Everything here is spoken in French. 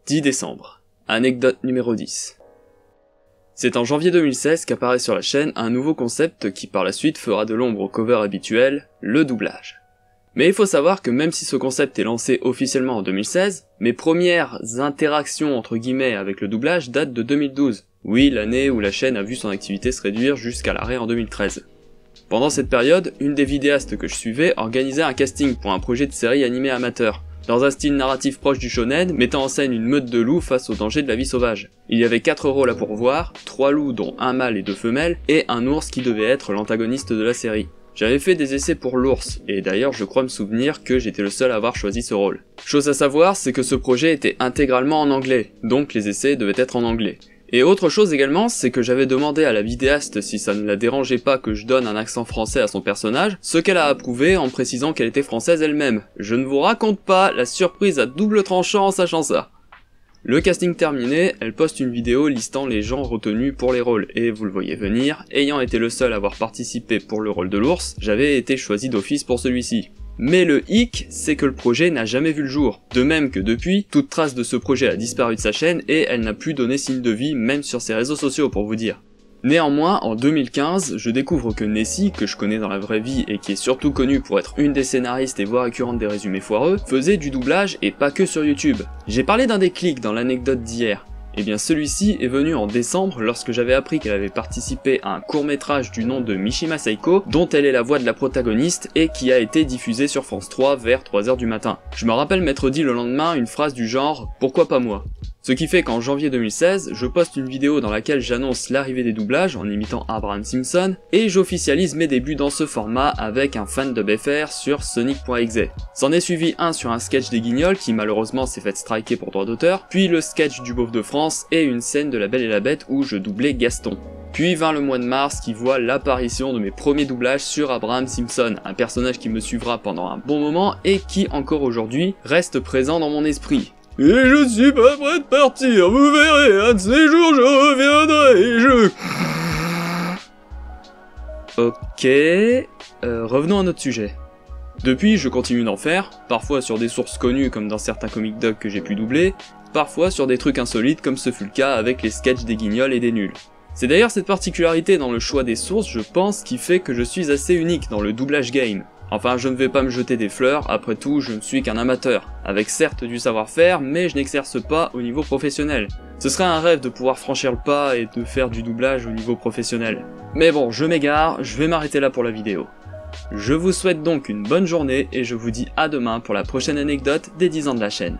10 décembre. Anecdote numéro 10. C'est en janvier 2016 qu'apparaît sur la chaîne un nouveau concept qui par la suite fera de l'ombre au cover habituel, le doublage. Mais il faut savoir que même si ce concept est lancé officiellement en 2016, mes premières interactions entre guillemets avec le doublage datent de 2012. Oui, l'année où la chaîne a vu son activité se réduire jusqu'à l'arrêt en 2013. Pendant cette période, une des vidéastes que je suivais organisait un casting pour un projet de série animée amateur, dans un style narratif proche du shonen, mettant en scène une meute de loups face aux dangers de la vie sauvage. Il y avait 4 rôles à pourvoir, 3 loups dont un mâle et 2 femelles, et un ours qui devait être l'antagoniste de la série. J'avais fait des essais pour l'ours, et d'ailleurs je crois me souvenir que j'étais le seul à avoir choisi ce rôle. Chose à savoir, c'est que ce projet était intégralement en anglais, donc les essais devaient être en anglais. Et autre chose également, c'est que j'avais demandé à la vidéaste si ça ne la dérangeait pas que je donne un accent français à son personnage, ce qu'elle a approuvé en précisant qu'elle était française elle-même. Je ne vous raconte pas la surprise à double tranchant en sachant ça. Le casting terminé, elle poste une vidéo listant les gens retenus pour les rôles, et vous le voyez venir, ayant été le seul à avoir participé pour le rôle de l'ours, j'avais été choisi d'office pour celui-ci. Mais le hic, c'est que le projet n'a jamais vu le jour. De même que depuis, toute trace de ce projet a disparu de sa chaîne et elle n'a plus donné signe de vie, même sur ses réseaux sociaux pour vous dire. Néanmoins, en 2015, je découvre que Nessie, que je connais dans la vraie vie et qui est surtout connue pour être une des scénaristes et voix récurrente des résumés foireux, faisait du doublage et pas que sur YouTube. J'ai parlé d'un déclic dans l'anecdote d'hier. Et bien celui-ci est venu en décembre lorsque j'avais appris qu'elle avait participé à un court-métrage du nom de Mishima Seiko, dont elle est la voix de la protagoniste et qui a été diffusé sur France 3 vers 3h du matin. Je me rappelle m'être dit le lendemain une phrase du genre « Pourquoi pas moi ?» Ce qui fait qu'en janvier 2016, je poste une vidéo dans laquelle j'annonce l'arrivée des doublages en imitant Abraham Simpson, et j'officialise mes débuts dans ce format avec un fandub FR sur Sonic.exe. S'en est suivi un sur un sketch des Guignols qui malheureusement s'est fait striker pour droit d'auteur, puis le sketch du Beauf de France et une scène de La Belle et la Bête où je doublais Gaston. Puis vint le mois de mars qui voit l'apparition de mes premiers doublages sur Abraham Simpson, un personnage qui me suivra pendant un bon moment et qui encore aujourd'hui reste présent dans mon esprit. Et je suis pas prêt de partir, vous verrez, un de ces jours je reviendrai et je... Ok... revenons à notre sujet. Depuis, je continue d'en faire, parfois sur des sources connues comme dans certains comic docs que j'ai pu doubler, parfois sur des trucs insolites comme ce fut le cas avec les sketchs des Guignols et des Nuls. C'est d'ailleurs cette particularité dans le choix des sources, je pense, qui fait que je suis assez unique dans le doublage game. Enfin, je ne vais pas me jeter des fleurs, après tout, je ne suis qu'un amateur, avec certes du savoir-faire, mais je n'exerce pas au niveau professionnel. Ce serait un rêve de pouvoir franchir le pas et de faire du doublage au niveau professionnel. Mais bon, je m'égare, je vais m'arrêter là pour la vidéo. Je vous souhaite donc une bonne journée et je vous dis à demain pour la prochaine anecdote des 10 ans de la chaîne.